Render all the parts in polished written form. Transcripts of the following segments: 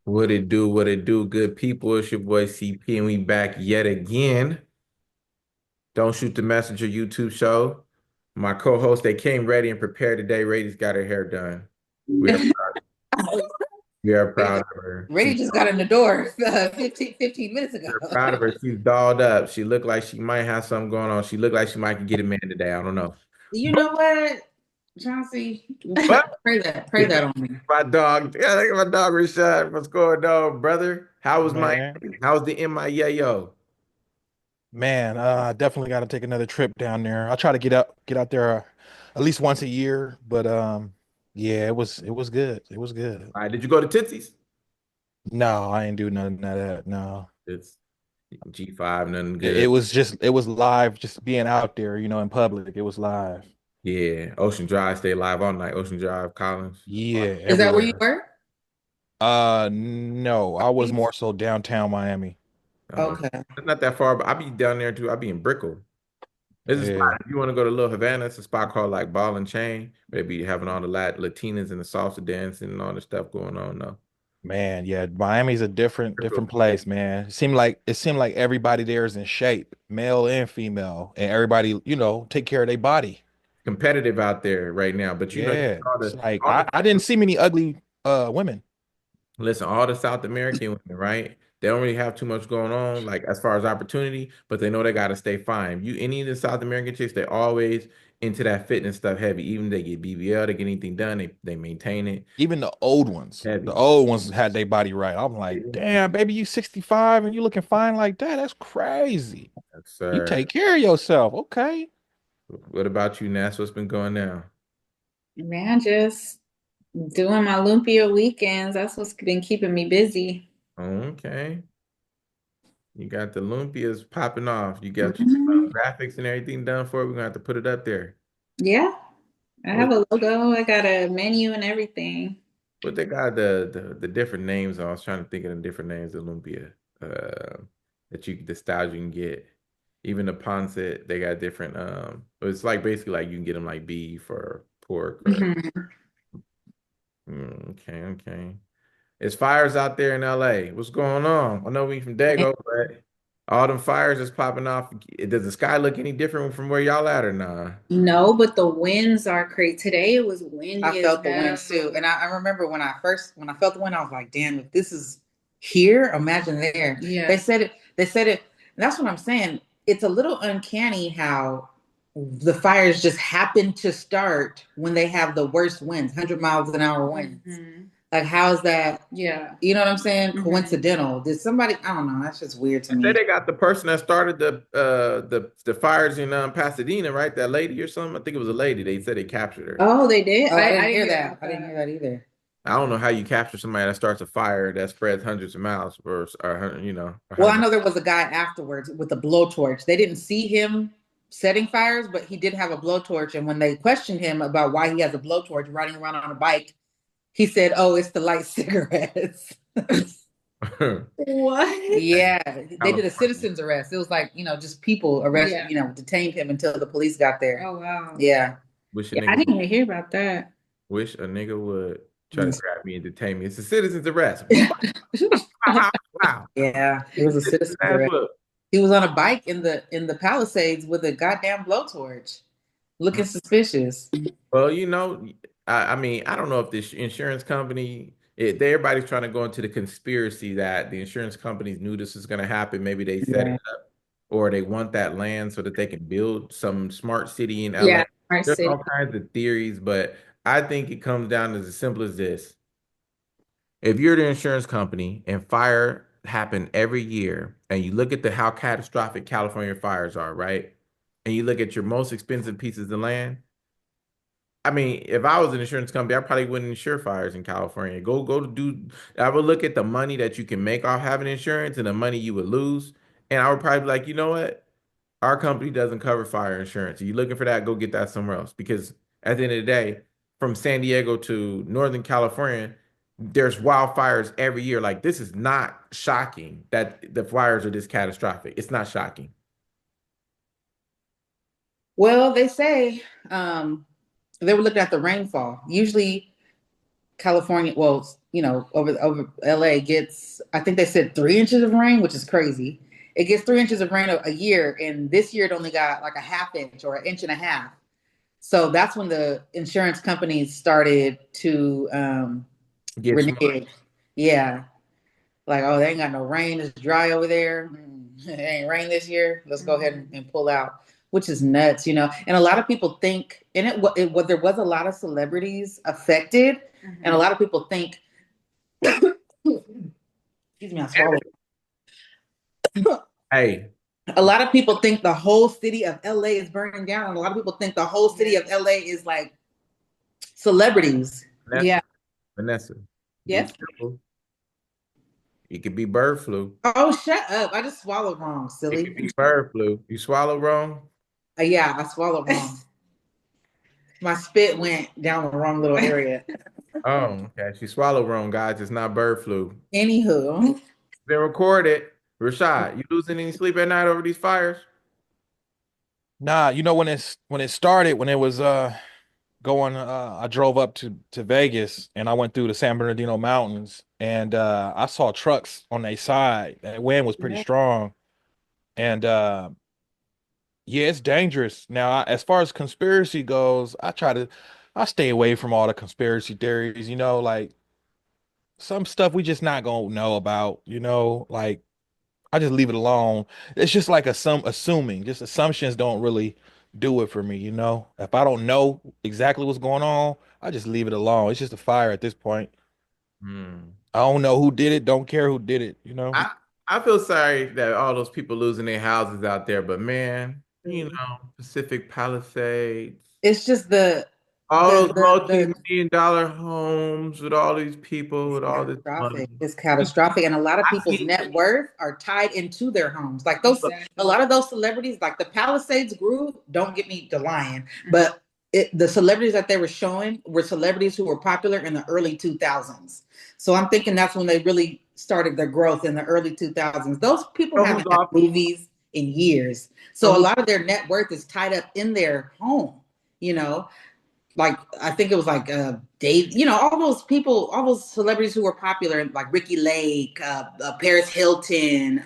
What it do, what it do, good people. It's your boy CP, and we back yet again. Don't Shoot the Messenger YouTube show. My co-host, they came ready and prepared today. Radi's got her hair done. We are we are proud of her. Ray just got in the door 15 minutes ago. We're proud of her. She's dolled up. She looked like she might have something going on. She looked like she might get a man today. I don't know. You know what, Chauncey? But Pray that on me. my dog, yeah, look at my dog Rashad. What's going on, brother? How was my Man, how's the MIAO? man, I definitely got to take another trip down there. I try to get out there at least once a year, but yeah, it was good. It was good. All right, did you go to Tootsie's? No, I ain't do nothing of that. No, It's G5, nothing it good. was just live, just being out there, in public. It was live. Yeah, Ocean Drive, stay live all night. Ocean Drive, Collins. Yeah, Is that where you everywhere. were? No, I was more so downtown Miami. Okay. It's not that far, but I be down there too. I be in Brickell. There's a spot Yeah, if you want to go to Little Havana. It's a spot called like Ball and Chain. They be having all the Latinas and the salsa dancing and all the stuff going on though. man, yeah, Miami's a different Brickell place, man. It seemed like everybody there is in shape, male and female, and everybody, take care of their body. competitive out there right now, but you Yeah, all it's the like all the I didn't see many ugly women. listen, all the South American women, right? They don't really have too much going on, like as far as opportunity, but they know they got to stay fine. You any of the South American chicks, they always into that fitness stuff heavy. Even they get BBL, they get anything done, they maintain it Even heavy. the old ones had their body right. I'm like, Yeah. damn, baby, you 65 and you looking fine like that. That's crazy. Yes, You sir. take care of yourself. Okay. What about you, Nas? What's been going down? Man, just doing my Lumpia weekends. That's what's been keeping me busy. Okay. You got the Lumpias popping off. You got your Mhm. graphics and everything done for it. We're gonna have to put it up there. Yeah, I What have a logo. I got a menu and everything. what they got the different names on. I was trying to think of the different names of Lumpia. The styles you can get. Even the pancit, they got different it's like basically like you can get them like beef or pork or Mhm. okay, okay. It's fires out there in LA. What's going on? I know we from Dago, but all them fires is popping off. Does the sky look any different from where y'all at or nah? No, but the winds are crazy. Today it was I windy as felt the wind too. hell. And I remember when I felt the wind, I was like, damn, if this is here, imagine there. Yeah. They said it, and that's what I'm saying. It's a little uncanny how the fires just happen to start when they have the worst winds, 100 miles an hour winds. Mhm. Like, how is that? Yeah. You know what I'm saying? Mhm. Coincidental. Did somebody, I don't know, that's just weird to Say me. they got the person that started the fires in Pasadena, right? That lady or something. I think it was a lady. They said they captured her. Oh, they did? Oh, I I didn't didn't hear hear that. about I didn't hear that. that either. I don't know how you capture somebody that starts a fire that spreads hundreds of miles or Well, I 100. know there was a guy afterwards with a blowtorch. They didn't see him setting fires, but he did have a blowtorch. And when they questioned him about why he has a blowtorch riding around on a bike, he said, "Oh, it's to light cigarettes." What? Yeah, they did a California. citizen's arrest. It was like, just people arrest, Yeah. detained him until the police got there. Oh, wow. Yeah. Wish a Yeah, I nigga didn't even hear about that. wish a nigga would try to Mm. grab me and detain me. It's a citizen's arrest. Wow. Yeah, it was a citizen's Ass arrest. whoop. He was on a bike in the Palisades with a goddamn blowtorch, looking suspicious. Well, I mean, I don't know if this insurance company, everybody's trying to go into the conspiracy that the insurance companies knew this was going to happen. Maybe they set it Yeah. up or they want that land so that they can build some smart city in LA. Yeah, Smart There's City. all kinds of theories, but I think it comes down to as simple as this. If you're the insurance company and fire happen every year, and you look at the how catastrophic California fires are, right? And you look at your most expensive pieces of land, I mean, if I was an insurance company, I probably wouldn't insure fires in California. Go to do. I would look at the money that you can make off having insurance and the money you would lose, and I would probably be like, you know what? Our company doesn't cover fire insurance. If you're looking for that, go get that somewhere else. Because at the end of the day, from San Diego to Northern California, there's wildfires every year. Like this is not shocking that the fires are this catastrophic. It's not shocking. Well, they say they were looking at the rainfall. Usually California, well, over LA gets, I think they said 3 inches of rain, which is crazy. It gets 3 inches of rain a year, and this year it only got like a half inch or an inch and a half. So that's when the insurance companies started to Get smart. renege. Yeah, like, oh, they ain't got no rain. It's dry over there. It ain't rain this year. Let's go ahead and pull out, which is nuts. And a lot of people think, and there was a lot of celebrities affected, and a lot of people think, excuse me, I swallowed. Hey, A lot of people think the whole city of LA is burning down, and a lot of people think the whole city of LA is like celebrities. Yeah. Vanessa, Vanessa, be Yes. careful. It could be bird flu. Oh, shut up! I just swallowed wrong, It could silly. be bird flu. You swallow wrong? Yeah, I swallowed wrong. My spit went down the wrong little area. Oh, okay. She swallowed wrong, guys. It's not bird flu. Anywho, Been recorded. Rashad, you losing any sleep at night over these fires? Nah, when it started, when it was going I drove up to Vegas and I went through the San Bernardino Mountains and I saw trucks on their side. That wind was pretty strong. And yeah, it's dangerous. Now, as far as conspiracy goes, I stay away from all the conspiracy theories, like some stuff we just not gonna know about, like I just leave it alone. It's just like assuming, just assumptions don't really do it for me. If I don't know exactly what's going on, I just leave it alone. It's just a fire at this point. Hmm. I don't know who did it, don't care who did it. I I feel sorry that all those people losing their houses out there, but man, Pacific Palisades, it's just all those the multi-million dollar homes with all these people with all this money. catastrophic. It's catastrophic, and a lot of I people's see. net worth are tied into their homes. Like those, a lot of those celebrities, like the Palisades grew. Don't get me to lying, but the celebrities that they were showing were celebrities who were popular in the early 2000s. So I'm thinking that's when they really started their growth in the early 2000s. Those people You know who's haven't had off? movies in years, You know so a who's lot of their net worth is tied up in their home. You know, like I think it was like Dave, all those people, all those celebrities who were popular, like Ricky Lake, Paris Hilton,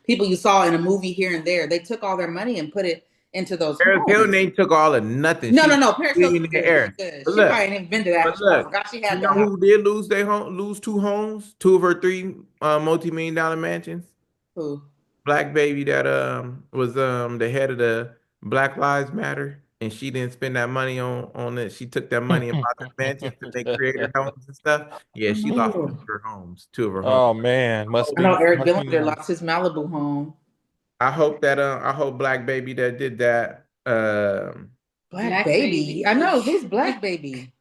people you saw in a movie here and there. They took all their money and put it into those Paris Hilton homes. ain't took all of nothing. No, She's no, no. Paris Hilton's millionaire good. She's heiress. good. But She look, probably invented that. but I look, forgot she you had know that house. who did lose their home, lose two homes, two of her three multi-million dollar mansions? Who? Black baby that was the head of the Black Lives Matter, and she didn't spend that money on it. She took that money and bought the mansions to make creator homes and stuff. Yeah, she lost Oh, her homes, two of her homes. Oh man, must I know be Eric must be Billinger nice. lost his Malibu home. I hope Black baby that did that Black baby. I know who's Black baby,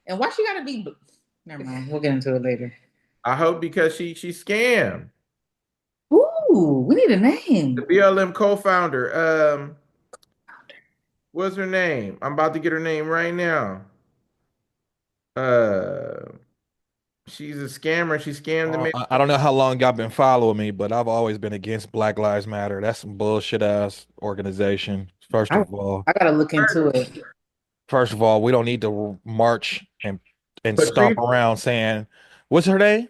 and why she gotta be? Never mind. We'll get into it later. I hope because she scammed Ooh, we need a the name. BLM co-founder. What's her name? I'm about to get her name right now. Uh, she's a scammer. She scammed the man. I don't know how long y'all been following me, but I've always been against Black Lives Matter. That's some bullshit ass organization. I, I gotta look into it. First of all, we don't need to march and stomp Patrice, around saying, "What's her name?"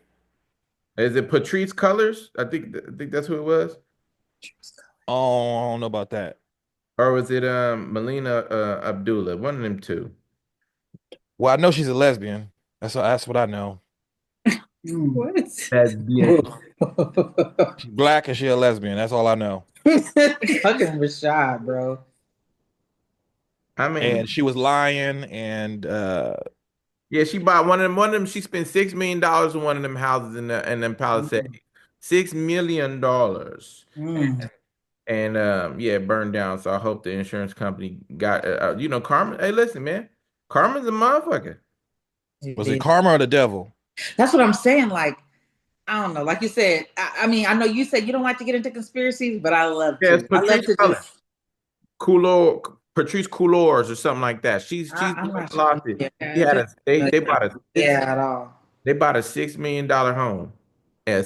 is it Patrice Colors? I think that's who it was. Oh, I don't know about that. Or was it Melina Abdullah? One of them two. Well, I know she's a lesbian. That's what I know. What? Lesbian. She's black and she's a lesbian. That's all I know. Fucking Rashad, bro. I mean, And she was lying, and yeah, she bought one of them. She spent $6 million on one of them houses in them Palisades. $6 million. Mm. And yeah, it burned down. So I hope the insurance company got Karma. Hey, listen, man, Karma's a motherfucker. was it karma or the devil? That's what I'm saying. Like, I don't know. Like you said, I mean, I know you said you don't like to get into conspiracies, but I love Yeah, it's to. I love Patrice to Cullors, just. Patrice Coulors or something like that. She's I'm not sure. lost it. Yeah, She had a they bought a six yeah, at all. they bought a $6 million home. Yeah,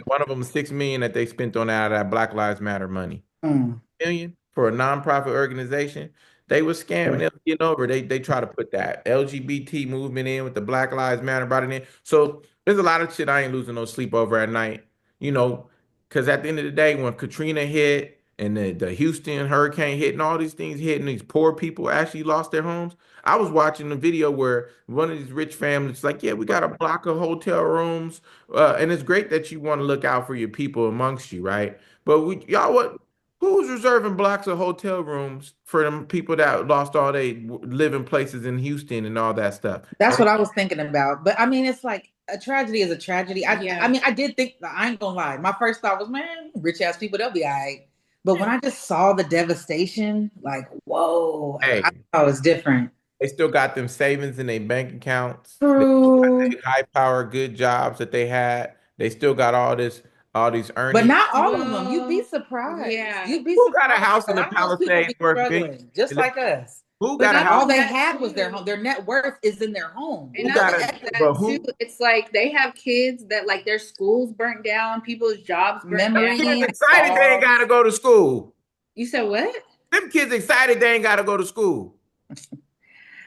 one of them $6 million that they spent on out of that Black Lives Matter money. Mm. Million. for a nonprofit organization. They were scamming. They were getting over. They try to put that LGBT movement in with the Black Lives Matter brought it in. So there's a lot of shit I ain't losing no sleep over at night. You know, because at the end of the day, when Katrina hit and the Houston hurricane hit and all these things hit and these poor people actually lost their homes. I was watching a video where one of these rich families like, yeah, we got a block of hotel rooms, and it's great that you want to look out for your people amongst you, right? But y'all, what? Who's reserving blocks of hotel rooms for them people that lost all their living places in Houston and all that stuff? That's what I was thinking about. But I mean, it's like a tragedy is a tragedy. I Yeah. mean, I did think, I ain't gonna lie. My first thought was, man, rich ass people, they'll be all right. But when I just saw the devastation, like, whoa, I Hey, thought it was different. they still got them savings in their bank accounts. They got True. their high power, good jobs that they had. They still got all these But earnings. not all of them. You'd be Well, surprised. yeah. You'd be Who got a surprised. house A in the lot of those people Palisades be worth millions? struggling, just like us. Who But got a not house? All only they that had was their home. too. Their net worth is in their home. And Who not got only a? that But too, who? it's like they have kids that like their schools burnt down, people's jobs burnt Them down. kids Memories, excited they ain't dogs. gotta go to school. You said what? Them kids excited they ain't gotta go to school.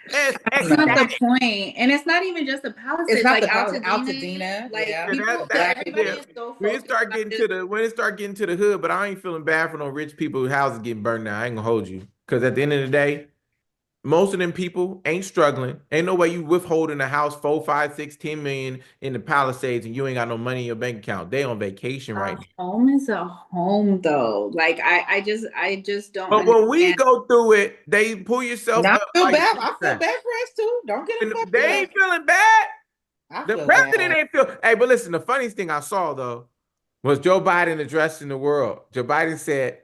It's That's not the ecstatic. point. And it's not even just the It's Palisades, not like the Palisades. Altadena, Altadena, like yeah. Yeah, people, that Black everybody yeah. people. is so When it focused start on getting just, to the when it start getting to the hood, but I ain't feeling bad for no rich people whose houses getting burned down. I ain't gonna hold you. Cause at the end of the day, most of them people ain't struggling. Ain't no way you withholding a house 4, 5, 6, 10 million in the Palisades and you ain't got no money in your bank account. They on vacation a right now. home is a home though. Like I just don't But when we understand. go through it, they pull yourself Now up I feel like bad. I feel bootstraps. bad for us too. Don't get it And fucked they up. ain't feeling bad. I The feel president bad. ain't feel. Hey, but listen, the funniest thing I saw though was Joe Biden addressing the world. Joe Biden said,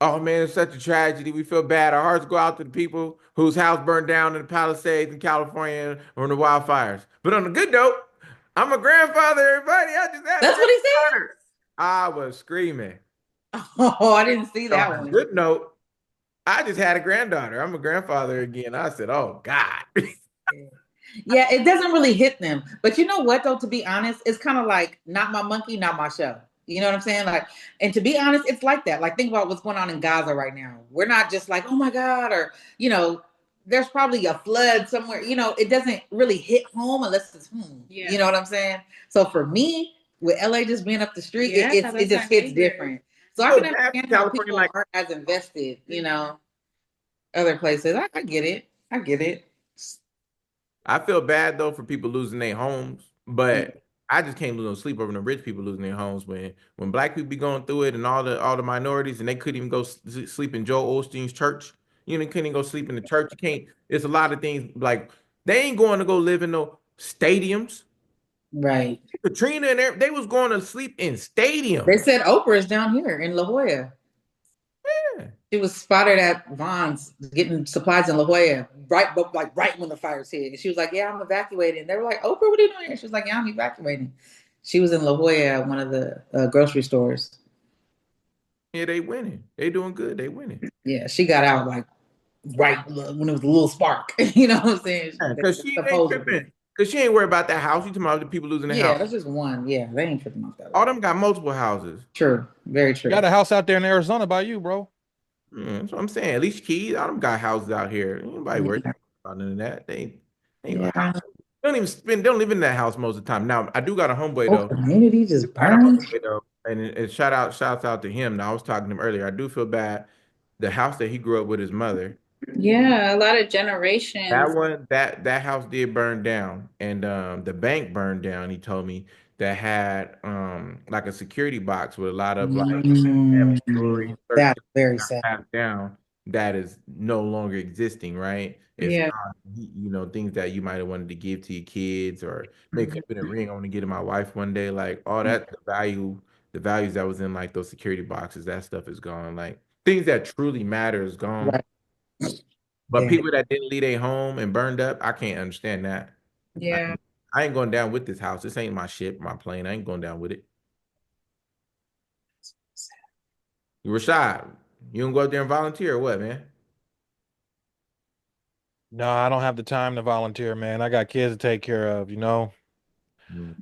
"Oh man, it's such a tragedy. We feel bad. Our hearts go out to the people whose house burned down in the Palisades in California or in the wildfires." But on a good note, I'm a grandfather. Everybody, I just had a That's what he granddaughter. I was screaming. said. Oh, I didn't see On that a one. good note, I just had a granddaughter. I'm a grandfather again. I said, "Oh God." Yeah, it doesn't really hit them. But you know what, though, to be honest, it's kind of like not my monkey, not my show. You know what I'm saying? Like, and to be honest, it's like that. Like, think about what's going on in Gaza right now. We're not just like, oh my God, or, there's probably a flood somewhere. It doesn't really hit home unless it's home. Yeah. You know what I'm saying? So for me, with LA just being up the street, Yeah, I thought it that's my just hits neighbor. different. So I Feel can bad for understand how California, people like aren't as invested, other places. I get it. I get it. I feel bad though for people losing their homes, but I just can't lose no sleep over the rich people losing their homes when black people be going through it and all the minorities and they couldn't even go sleep in Joel Osteen's church. They couldn't even go sleep in the church. You can't. It's a lot of things like they ain't going to go live in no stadiums. Right. Katrina and they was going to sleep in They stadiums. said Oprah is down here in La Jolla. Yeah. She was spotted at Vaughn's getting supplies in La Jolla, right, but like right when the fires hit. And she was like, "Yeah, I'm evacuating." They were like, "Oprah, what are you doing here?" She was like, "Yeah, I'm evacuating." She was in La Jolla at one of the grocery stores. Yeah, they winning. They doing good. They winning. Yeah, she got out like right when it was a little spark. You know what I'm saying? Because she ain't Supposedly. tripping. Because she ain't worried about that house. You talking about the people losing their Yeah, house. that's just one. Yeah, they ain't tripping off that All level. them got multiple houses. True. Very You true. got a house out there in Arizona by you, bro. That's what I'm saying. At least Keys, I don't got houses out here. Ain't nobody worried Yeah. about none of that. They ain't got Yeah. house. They don't live in that house most of the time. Now I do got a homeboy Whole though. community I just got a burned. homeboy though, and shouts out to him. Now I was talking to him earlier. I do feel bad. The house that he grew up with his mother. Yeah, a lot of generations. That house did burn down, and the bank burned down. He told me that had like a security box with a lot of like family jewelry, certain That's things very got sad. passed down that is no longer existing, right? It's Yeah. gone. Things that you might have wanted to give to your kids, or maybe could have been a ring I want to get to my wife one day. Like all that, the values that was in like those security boxes, that stuff is gone. Like things that truly matter is gone. Right. But Yeah. people that didn't leave their home and burned up, I can't understand that. I, Yeah. I ain't going down with this house. This ain't my ship, my plane. I ain't going down with it. Rashad, you don't go out there and volunteer or what, man? No, I don't have the time to volunteer, man. I got kids to take care of. Mm.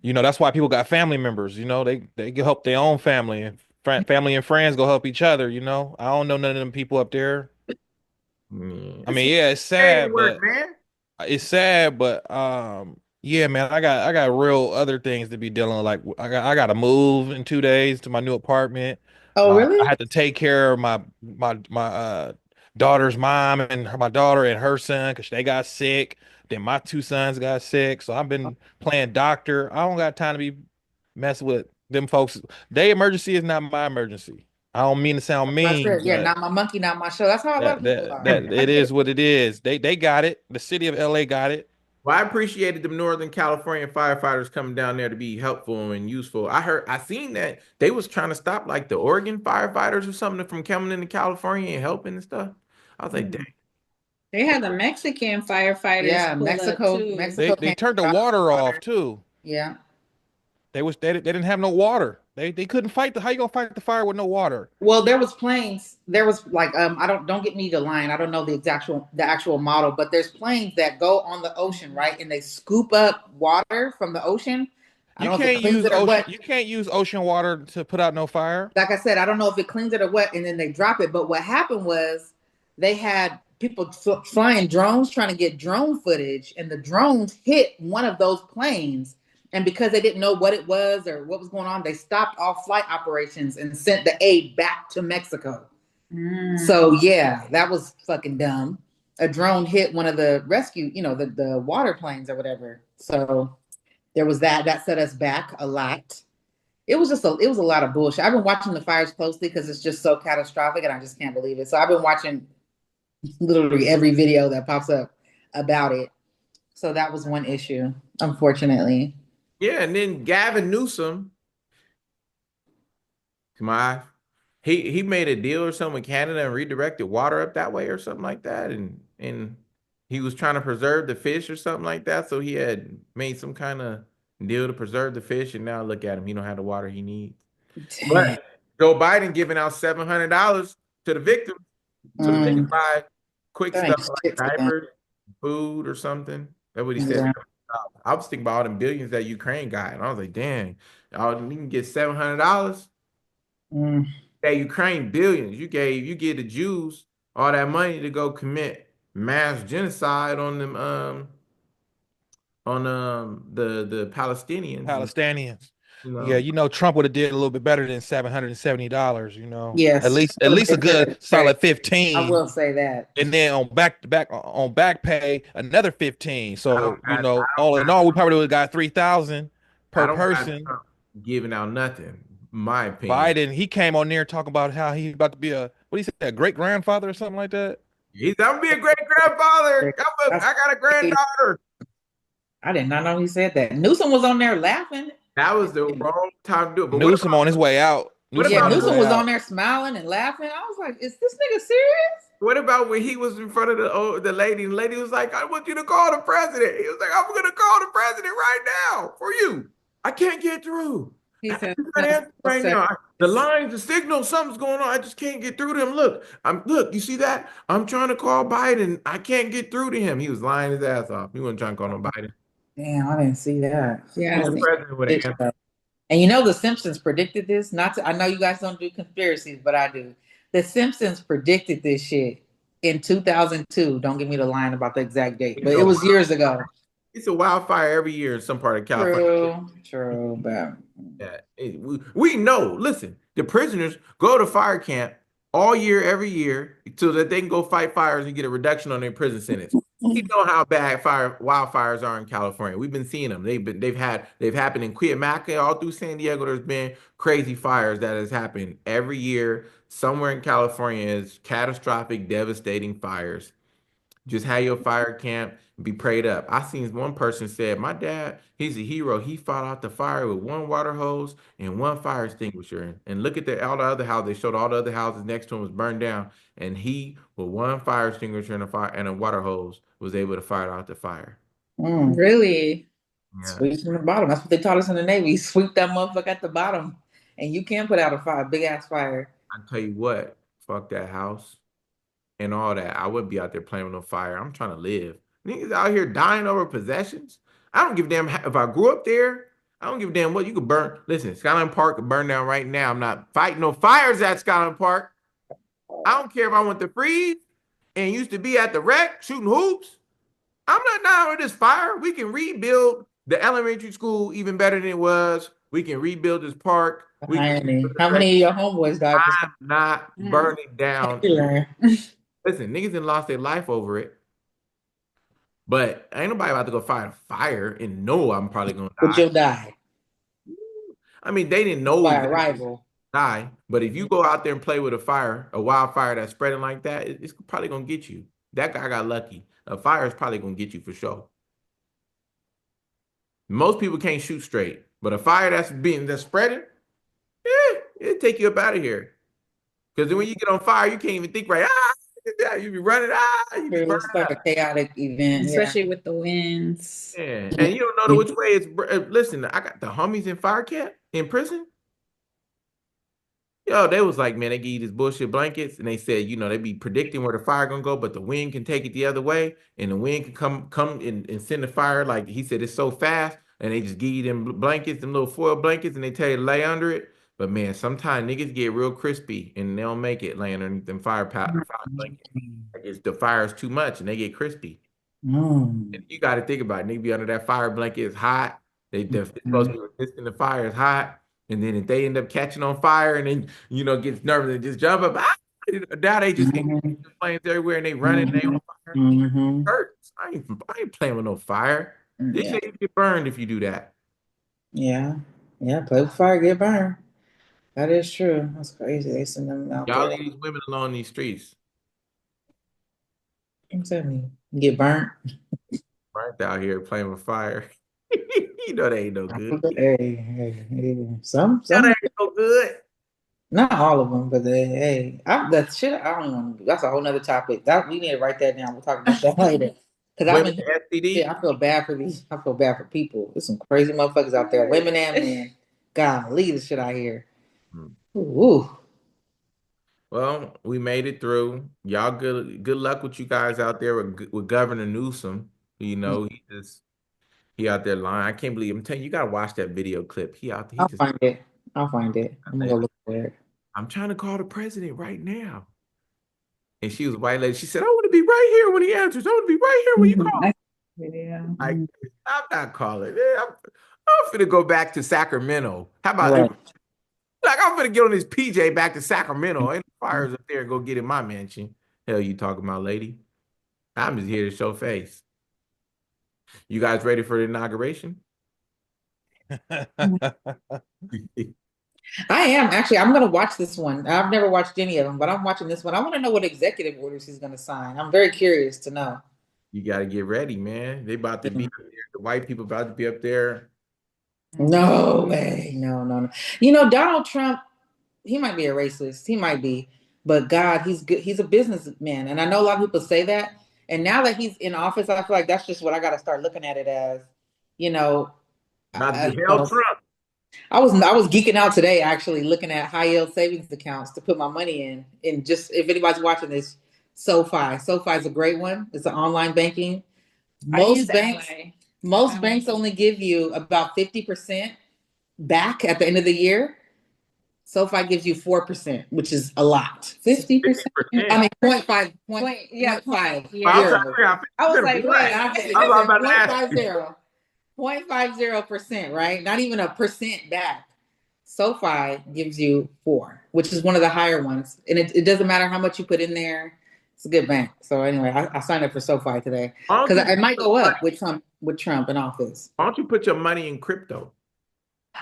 That's why people got family members, they can help their own family. family and friends go help each other, you know. I don't know none of them people up there. Yeah. I It's mean, yeah, crazy work, man. it's sad, but yeah, man, I got real other things to be dealing with. Like I got to move in 2 days to my new apartment. Oh, I really? had to take care of my daughter's mom and my daughter and her son because they got sick. Then my two sons got sick, so I've been playing doctor. I don't got time to be messing with them folks. Their emergency is not my emergency. I don't mean to sound I mean, said, yeah, but not my monkey, not my show. That's how a lot that of people that are. that I it get is what it is. They got it. The city of LA got it. Well, I appreciated the Northern California firefighters coming down there to be helpful and useful. I seen that they was trying to stop like the Oregon firefighters or something from coming into California and helping and stuff. I was like, dang. it. They had the Mexican firefighters Yeah, pull up Mexico, too. They Mexico they came turned the out of water the off water. too. Yeah. They didn't have no water. They couldn't fight the how you gonna fight the fire with no water? Well, there was planes. There was like I don't get me the line. I don't know the actual model, but there's planes that go on the ocean, right? And they scoop up water from the ocean. I don't know if it cleans it or what. You can't use ocean water to put out no fire. Like I said, I don't know if it cleans it or what, and then they drop it. But what happened was they had people flying drones trying to get drone footage, and the drones hit one of those planes. And because they didn't know what it was or what was going on, they stopped all flight operations and sent the aid back to Mexico. Mm. So yeah, that was fucking dumb. A drone hit one of the rescue, the water planes or whatever. So there was that. That set us back a lot. It was a lot of bullshit. I've been watching the fires closely because it's just so catastrophic and I just can't believe it. So I've been watching literally every video that pops up about it. So that was one issue, unfortunately. Yeah, and then Gavin Newsom, my he made a deal or something with Canada and redirected water up that way or something like that. And he was trying to preserve the fish or something like that. So he had made some kind of deal to preserve the fish, and now look at him, he don't have the water he needs. But Dang. Joe Biden giving out $700 to the victims so that they can Mm, buy quick that ain't stuff like shit to them. diapers, food, or something. That's what he said. Yeah. I was thinking about all them billions that Ukraine got, and I was like, damn, you can get $700. Mm. That Ukraine billions. You gave the Jews all that money to go commit mass genocide on them on the Palestinians, and Palestinians. you Yeah, know. you know Trump would have did a little bit better than $770. You know, Yes. at least a good solid I 15. will say that. And then on back pay another 15. So, you know, I all in all, we probably would have got 3,000 per don't got person. Trump giving out nothing, in my opinion. Biden, he came on there talking about how he about to be what he said, a great grandfather or something like that. I'm gonna be a great grandfather. That's I got a crazy. granddaughter. I did not know he said that. Newsom was on there laughing. That was the wrong time to do it. But Newsom on his way out. what Newsom Yeah, about on his Newsom way was on out. there smiling and laughing. I was like, is this nigga serious? what about when he was in front of the lady, and the lady was like, I want you to call the president. He was like, I'm gonna call the president right now for you. I can't get through. He I said, can't answer right "So now. The lines, the signal, something's going on. I just can't get through to him. Look, you see that? I'm trying to call Biden. I can't get through to him. He was lying his ass off. He wasn't trying to call no Biden. damn, I didn't see that. Yeah, The president would have answered. And you know, The Simpsons predicted this. I know you guys don't do conspiracies, but I do. The Simpsons predicted this shit in 2002. Don't give me the line about the exact date, You but it know, was years ago. it's a wildfire every year in some part of California. True, but Yeah, we know. Listen, the prisoners go to fire camp all year, every year, so that they can go fight fires and get a reduction on their prison sentence. We know how bad wildfires are in California. We've been seeing them. They've happened in Cuyamaca, all through San Diego. There's been crazy fires that has happened every year. Somewhere in California is catastrophic, devastating fires. Just have your fire camp, be prayed up. I seen one person said, my dad, he's a hero. He fought out the fire with one water hose and one fire extinguisher. And look at all the other houses. They showed all the other houses next to him was burned down. And he, with one fire extinguisher and a water hose, was able to fight out the fire. really. Yeah. sweep from the bottom. That's what they taught us in the Navy. Sweep that motherfucker at the bottom, and you can put out a fire, big ass fire. I tell you what, fuck that house and all that. I wouldn't be out there playing with no fire. I'm trying to live. Niggas out here dying over possessions. I don't give a damn if I grew up there. I don't give a damn what you could burn. Listen, Skyline Park could burn down right now. I'm not fighting no fires at Skyline Park. I don't care if I went to freeze and used to be at the rec shooting hoops. I'm not down with this fire. We can rebuild the elementary school even better than it was. We can rebuild this park. We can rebuild Irony. the How rec. many of your homeboys died for I'm not Mm. burning down. you learn? Listen, niggas done lost their life over it, but ain't nobody about to go fight a fire and know I'm probably gonna But die. you'll die I mean, they didn't know by exactly arrival. die, but if you go out there and play with a fire, a wildfire that's spreading like that, it's probably gonna get you. That guy got lucky. A fire is probably gonna get you for sure. Most people can't shoot straight, but a fire that's spreading, it'll take you up out of here. Because when you get on fire, you can't even think right. You be running. You be burning It's like a up. chaotic event. Yeah. Especially with the winds. Yeah, and you don't know which way it's. Listen, I got the homies in fire camp in prison. Yo, they was like, man, they give you this bullshit blankets, and they said, they be predicting where the fire gonna go, but the wind can take it the other way, and the wind can come and send the fire. Like he said, it's so fast, and they just give you them blankets, them little foil blankets, and they tell you to lay under it. But man, sometimes niggas get real crispy, and they don't make it laying underneath them fire blankets. Like the fire is too much, and they get crispy. Mm. And you got to think about it. Nigga be under that fire blanket, it's hot. They're supposed to be resisting the fire, it's hot. And then if they end up catching on fire and then, gets nervous and just jump up, now they just get Mhm. flames everywhere and they running and they Mhm. on fire. Mhm. Hurts. I ain't playing with no fire. They Yeah. say you get burned if you do that. Yeah. Yeah. Play with fire, get burned. That is true. That's crazy. They send them out Y'all there. leave these women alone in these streets. What's that mean? Get burnt? Right out here playing with fire. They ain't no good. Hey. That Some, ain't no good. not all of them, but that shit. I don't want to. That's a whole nother topic. That we need to write that down. We'll talk about that later. Because I've Women been STD. shit. I feel bad for these. I feel bad for people. There's some crazy motherfuckers out there, women and men. God, leave the shit out here. Hmm. Ooh. Well, we made it through. Y'all good luck with you guys out there with Governor Newsom. He out there lying. I can't believe I'm telling you, you gotta watch that video clip. He out there, he I'll just find it. I'll find it. I'm gonna go look for it. I'm trying to call the president right now. And she was a white lady. She said, I want to be right here when he answers. I want to be right here when you call. Video. Like, I'm not calling. I'm finna go back to Sacramento. How about Right. like I'm finna get on this PJ back to Sacramento. Ain't no fires up there and go get in my mansion. Hell you talking about, lady? I'm just here to show face. You guys ready for the inauguration? I am actually. I'm gonna watch this one. I've never watched any of them, but I'm watching this one. I want to know what executive orders he's gonna sign. I'm very curious to know. You got to get ready, man. They about to be up there. The white people about to be up there. No way. No, no, no. Donald Trump, he might be a racist. He might be, but God, he's good. He's a businessman, and I know a lot of people say that. And now that he's in office, I feel like that's just what I got to start looking at it as. You know, About to I, be hell Trump. I was geeking out today actually looking at high yield savings accounts to put my money in. And just if anybody's watching this, SoFi. SoFi is a great one. It's an online banking. I use Most banks, Ally. most banks only give you about 50% back at the end of the year. SoFi gives you 4%, which is a lot. 50%. 50%. I mean, point five, Yeah, point five I was yeah. trying to zero. figure out I was 50% like, what? wait. I was about to ask you. 0.50%, right? Not even a percent back. SoFi gives you 4, which is one of the higher ones. And it doesn't matter how much you put in there. It's a good bank. So anyway, I signed up for SoFi today Why don't because you it might go up with Trump in office. why don't you put your money in crypto?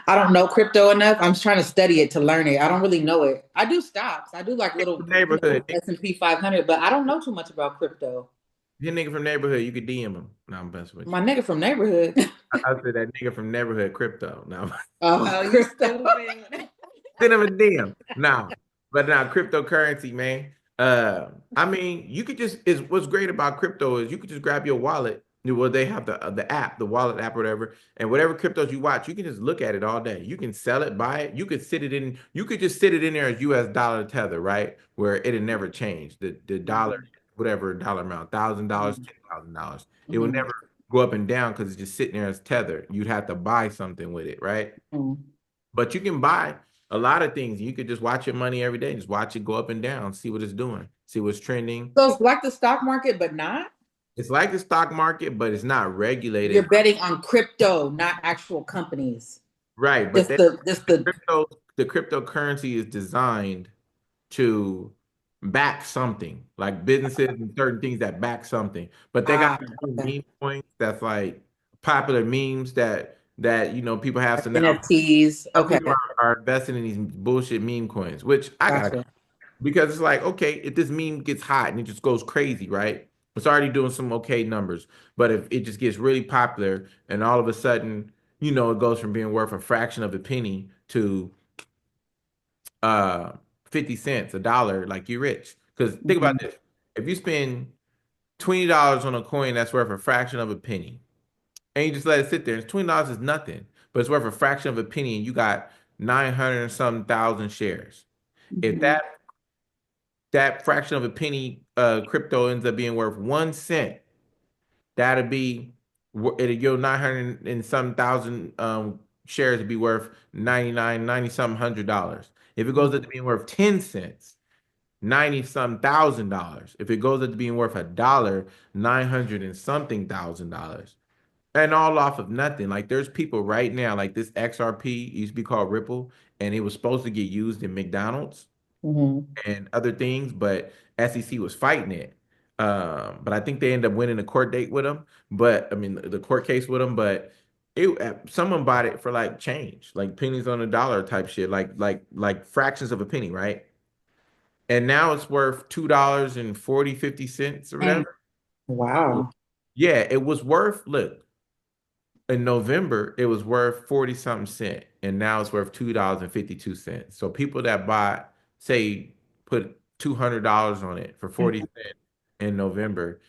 I don't know crypto enough. I'm trying to study it to learn it. I don't really know it. I do stocks. I do like little, Neighborhood. S&P 500, but I don't know too much about crypto. Your nigga from neighborhood, you could DM him. No, I'm messing with you. My nigga from neighborhood. I said that nigga from neighborhood crypto. No, Oh, Oh, you crypto. stupid. send him a DM. No, but now cryptocurrency, man. I mean, you could just is what's great about crypto is you could just grab your wallet. Well, they have the app, the wallet app, or whatever, and whatever cryptos you watch, you can just look at it all day. You can sell it, buy it. You could sit it in. You could just sit it in there as U.S. dollar tether, right, where it'll never change. The dollar, whatever dollar amount, $1,000, $10,000, it will Mhm. never go up and down because it's just sitting there as tethered. You'd have to buy something with it, right? Mm. But you can buy a lot of things. You could just watch your money every day, just watch it go up and down, see what it's doing, see what's trending. So it's like the stock market, but not. It's like the stock market, but it's not You're regulated. betting on crypto, not actual companies. Right. But Just then the crypto, the cryptocurrency is designed to back something, like businesses and certain things that back something. But they got okay. meme coins that's like popular memes that people have. So now NFTs. some Okay, people are investing in these bullshit meme coins, which I got gotcha. because it's like, okay, if this meme gets hot and it just goes crazy, right? It's already doing some okay numbers. But if it just gets really popular and all of a sudden, it goes from being worth a fraction of a penny to uh 50 cents, a dollar, like you're rich. Because think about Mhm. this. If you spend $20 on a coin that's worth a fraction of a penny, and you just let it sit there, and $20 is nothing, but it's worth a fraction of a penny, and you got 900 and some thousand shares. If Mhm. that fraction of a penny crypto ends up being worth 1 cent, that'd be your 900 and some thousand shares would be worth 99, 90 some $100. If it goes up to being worth 10 cents, 90 some $1,000. If it goes up to being worth a dollar, 900 and something $1,000. And all off of nothing. Like there's people right now, like this XRP used to be called Ripple, and it was supposed to get used in McDonald's Mhm. and other things, but SEC was fighting it. But I think they ended up winning a court date with them. But I mean, the court case with them. But someone bought it for like change, like pennies on a dollar type shit, like fractions of a penny, right? And now it's worth $2 and 50 cents or Mm. whatever. Wow. Yeah, it was worth. Look, in November, it was worth 40 something cent, and now it's worth $2 and 52 cents. So people that bought, say, put $200 on it for 40 cents in November,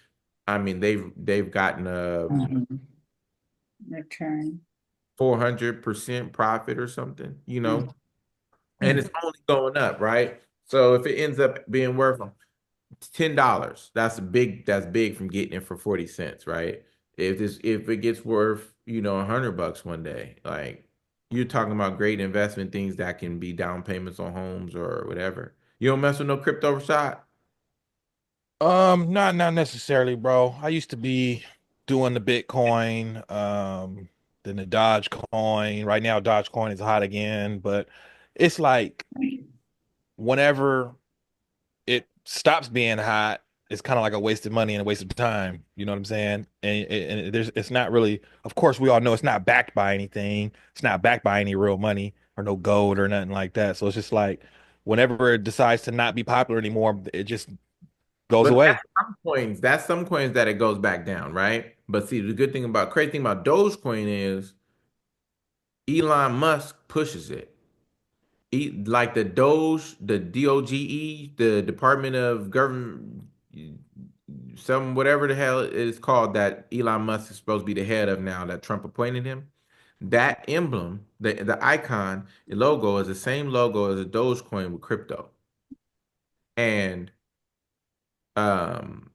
I mean they've gotten a Mhm. Return. 400% profit or something, and Mhm. it's only going up, right? So if it ends up being worth $10. That's big from getting it for 40 cents, right? If it gets worth, $100 one day, like you're talking about great investment things that can be down payments on homes or whatever. You don't mess with no crypto shot. Not necessarily, bro. I used to be doing the Bitcoin, then the Dogecoin. Right now, Dogecoin is hot again, but it's like whenever it stops being hot, it's kind of like a waste of money and a waste of time. You know what I'm saying? And it's not really, of course, we all know it's not backed by anything. It's not backed by any real money or no gold or nothing like that. So it's just like whenever it decides to not be popular anymore, it just goes But away. that's some coins that it goes back down, right? But see, the crazy thing about Dogecoin is Elon Musk pushes it. Like the DOGE, the Department of Government, some whatever the hell it is called that Elon Musk is supposed to be the head of now that Trump appointed him. That emblem, the icon, the logo is the same logo as a Dogecoin with crypto. And um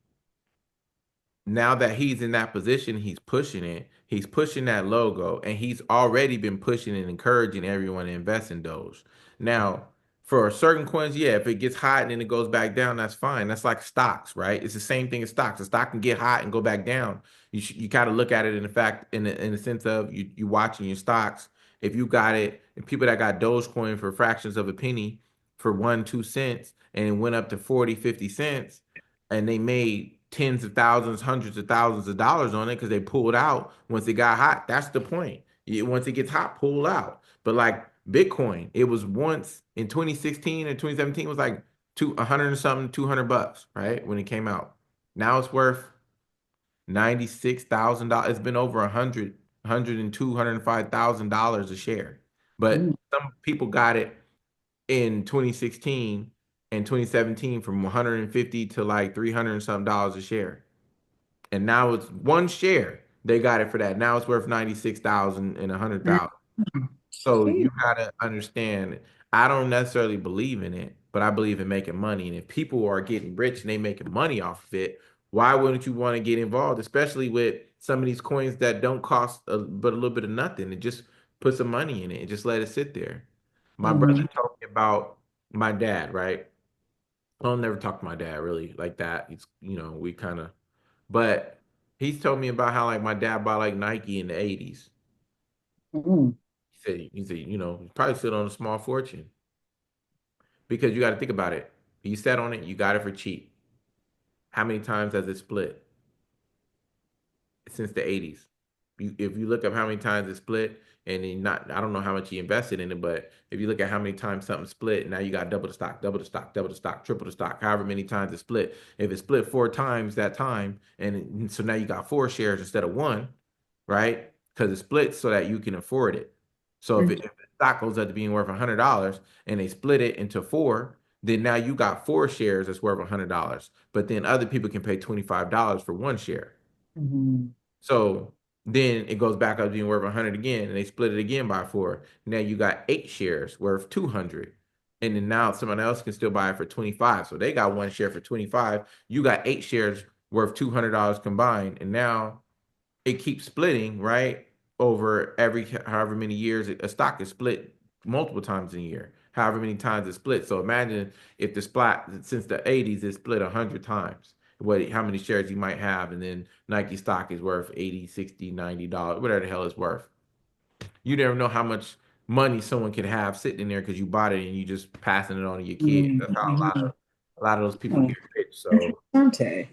now that he's in that position, he's pushing it. He's pushing that logo, and he's already been pushing and encouraging everyone to invest in those. Now, for certain coins, yeah, if it gets hot and then it goes back down, that's fine. That's like stocks, right? It's the same thing as stocks. A stock can get hot and go back down. You kind of look at it in the fact in the sense of you watching your stocks. If you got it, and people that got Dogecoin for fractions of a penny for 1, 2 cents and it went up to 40, 50 cents and they made tens of thousands, hundreds of thousands of dollars on it because they pulled out once it got hot. That's the point. Once it gets hot, pull out. But like Bitcoin, it was once in 2016 and 2017 it was like 100 and something, $200, right? When it came out. Now it's worth $96,000. It's been over 105,000 dollars a share. But Mhm. some people got it in 2016 and 2017 from 150 to like 300 and something dollars a share. And now it's one share. They got it for that. Now it's worth 96,000 and 100,000. So you gotta understand, I don't necessarily believe in it, but I believe in making money. And if people are getting rich and they making money off of it, why wouldn't you want to get involved? Especially with some of these coins that don't cost but a little bit of nothing and just put some money in it and just let it sit there. My brother Mhm. told me about my dad, right? I'll never talk to my dad really like that. He's, we kind of, but he's told me about how like my dad bought like Nike in the 80s. Mhm. He said, he probably still on a small fortune because you got to think about it. You sat on it, you got it for cheap. How many times has it split since the 80s? If you look up how many times it split, and then not, I don't know how much he invested in it, but if you look at how many times something split, now you got double the stock, double the stock, double the stock, triple the stock, however many times it split. If it split four times that time, so now you got four shares instead of one, right? Because it splits so that you can afford it. So if the stock goes up to being worth $100 and they split it into four, then now you got four shares that's worth $100. But then other people can pay $25 for one share. Mhm. So then it goes back up being worth 100 again, and they split it again by four. Now you got eight shares worth 200. And then now someone else can still buy it for 25. So they got one share for 25. You got eight shares worth $200 combined. And now it keeps splitting, right? Over every however many years a stock is split multiple times in a year, however many times it's split. So imagine if the split since the 80s it split 100 times. How many shares you might have, and then Nike stock is worth 80, 60, $90, whatever the hell it's worth. You never know how much money someone could have sitting in there because you bought it and you just passing it on to your kids. That's how Mhm. a lot of those people Mhm. get rich. So Dante.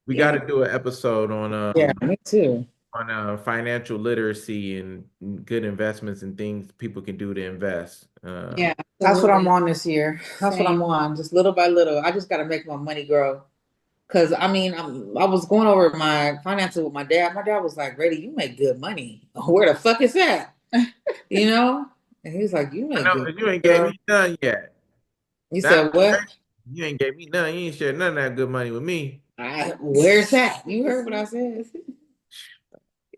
we got Yeah. to do an episode Yeah, me too. on financial literacy and good investments and things people can do to invest. Yeah, That's what I'm absolutely. on this year. That's what Same. I'm on. Just little by little. I just got to make my money grow. Cause I mean, I was going over my finances with my dad. My dad was like, "Reddy, you make good money. Where the fuck is that?" You know? And he was like, "You I make know, good but you money, ain't gave girl." me none yet. You That's said what? crazy. You ain't gave me none. You ain't shared none of that good money with me. Where's that? You heard what I said?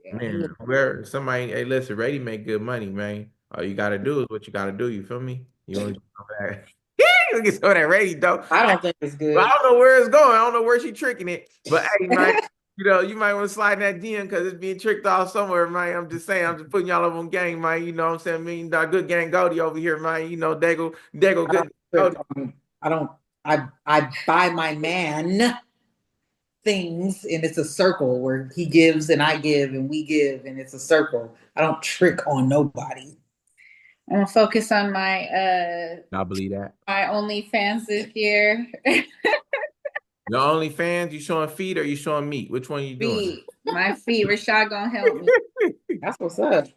Yeah, he was. Man, where somebody, hey, listen, Brady make good money, man. All you gotta do is what you gotta do. You feel me? You want to get some of that? You wanna get some of that rating, though. I don't think it's Well, I good. don't know where it's going. I don't know where she tricking it. But hey, man, you might want to slide in that DM because it's being tricked off somewhere, man. I'm just saying, I'm just putting y'all up on game, man. You know what I'm saying? $1 million good gang Goldie over here, man. Dago I don't good trick Goldie. on. I don't. I buy my man things, and it's a circle where he gives and I give and we give, and it's a circle. I don't trick on nobody. I'm gonna focus on I believe that. my OnlyFans this year. Your OnlyFans, you showing feet or you showing meat? Which one you doing? Feet, my feet. Rashad gonna help me. That's what's up.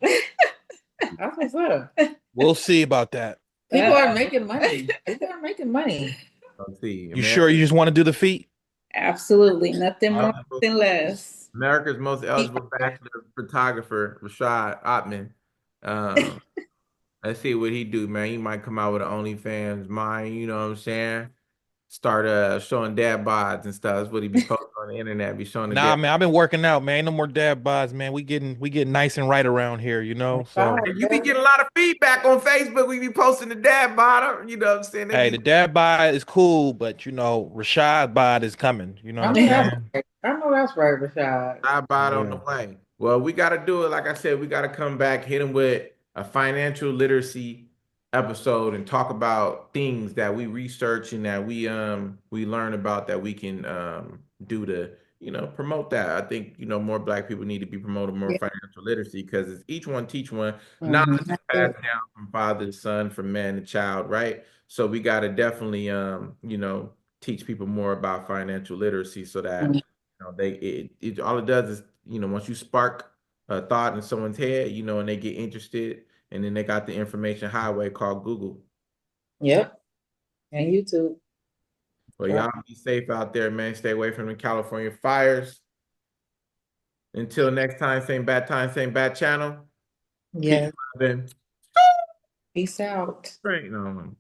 That's what's up. We'll see about that. People are Uh, making money. People are making money. Let's see. You sure you just want to do the feet? Absolutely, nothing more, Eligible- nothing less. America's most eligible bachelor photographer, Rashad Ottman. Um, let's see what he do, man. He might come out with an OnlyFans, mine. You know what I'm saying? Start showing dad bods and stuff. That's what he be posting on the internet. Be showing the Nah, dad. man, I've been working out, man. No more dad bods, man. We getting nice and right around here, you know. So And you be getting a lot of feedback on Facebook. We be posting the dad bod. You know what I'm saying? They hey, be the dad bod is cool, but Rashad bod is coming. You know what I I'm know that's saying? right. I know that's right, Rashad. I bought on the Yeah. way. Well, we got to do it. Like I said, we got to come back, hit them with a financial literacy episode, and talk about things that we research and that we learn about that we can do to promote that. I think more Black people need to be promoted more Yeah. financial literacy because it's each one teach one. Knowledge Mhm. is passed down from father to son, from man to child, right? So we got to definitely teach people more about financial literacy so that all it does is once you spark a thought in someone's head, and they get interested, and then they got the information highway called Google. Yep. And YouTube. Well, Yep. y'all be safe out there, man. Stay away from the California fires. Until next time, same bad channel. Peace, Yes. love, and Peace out. straight. No.